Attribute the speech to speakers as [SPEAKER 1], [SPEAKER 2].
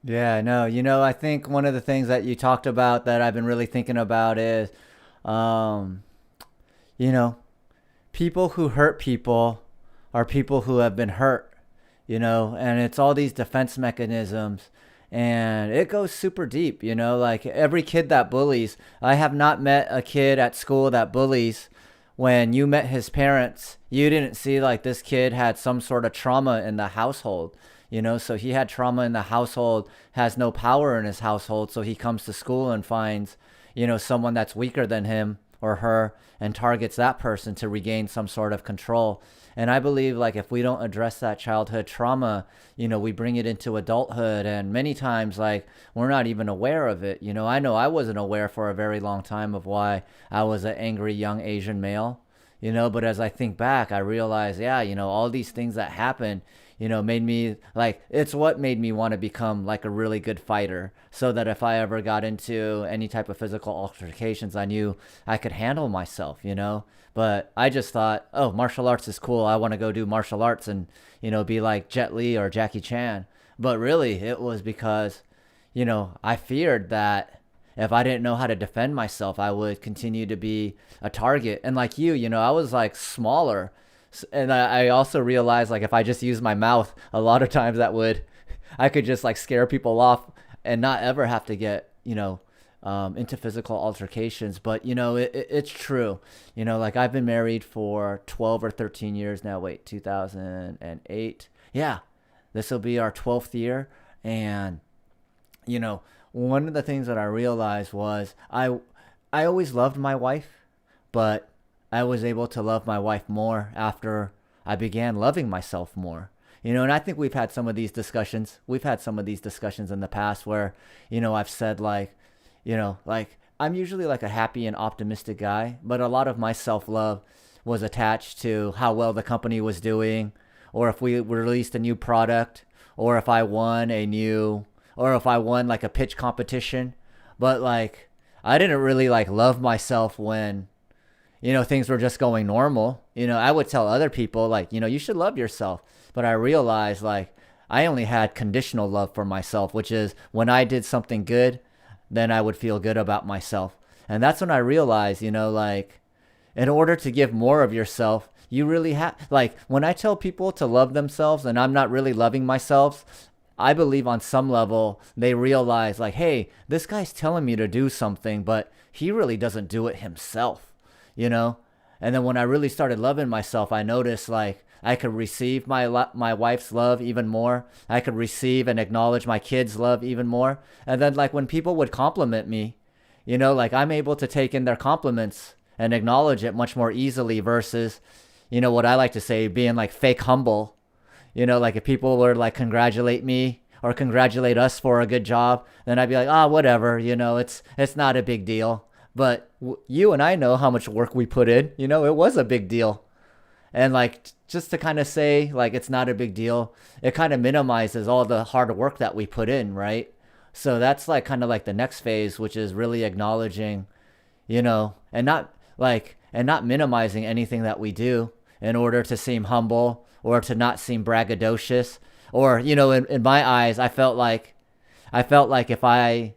[SPEAKER 1] Yeah, no, I think one of the things that you talked about that I've been really thinking about is, um, you know, people who hurt people are people who have been hurt, and it's all these defense mechanisms. And it goes super deep, like every kid that bullies. I have not met a kid at school that bullies. When you met his parents, you didn't see like this kid had some sort of trauma in the household, so he had trauma in the household, has no power in his household. So he comes to school and finds, someone that's weaker than him or her and targets that person to regain some sort of control. And I believe like if we don't address that childhood trauma, we bring it into adulthood, and many times like we're not even aware of it. I know I wasn't aware for a very long time of why I was an angry young Asian male. But as I think back, I realize, yeah, all these things that happened, made me like, it's what made me want to become like a really good fighter, so that if I ever got into any type of physical altercations, I knew I could handle myself, But I just thought, oh, martial arts is cool. I want to go do martial arts and, be like Jet Li or Jackie Chan. But really, it was because, I feared that if I didn't know how to defend myself, I would continue to be a target. And like I was like smaller. And I also realized like if I just use my mouth, a lot of times I could just like scare people off and not ever have to get, into physical altercations. But, it's true. Like I've been married for 12 or 13 years now. Wait, 2008. Yeah, this will be our 12th year. And, you know, one of the things that I realized was I always loved my wife, but I was able to love my wife more after I began loving myself more. And I think we've had some of these discussions. We've had some of these discussions in the past where, I've said like, like I'm usually like a happy and optimistic guy, but a lot of my self-love was attached to how well the company was doing, or if we released a new product, or if I won a new, or if I won like a pitch competition. But like, I didn't really like love myself when, things were just going normal. I would tell other people like, you should love yourself. But I realized like, I only had conditional love for myself, which is when I did something good, then I would feel good about myself. And that's when I realized, like in order to give more of yourself, you really have, like when I tell people to love themselves and I'm not really loving myself, I believe on some level they realize like, hey, this guy's telling me to do something, but he really doesn't do it himself, you know? And then when I really started loving myself, I noticed like I could receive my wife's love even more. I could receive and acknowledge my kids' love even more. And then like when people would compliment me, you know, like I'm able to take in their compliments and acknowledge it much more easily versus, you know, what I like to say being like fake humble. You know, like if people were like congratulate me or congratulate us for a good job, then I'd be like, ah, whatever, you know, it's not a big deal. But you and I know how much work we put in. You know, it was a big deal. And like just to kind of say like it's not a big deal, it kind of minimizes all the hard work that we put in, right? So that's like kind of like the next phase, which is really acknowledging, you know, and not minimizing anything that we do in order to seem humble or to not seem braggadocious. Or, you know, in my eyes, I felt like if I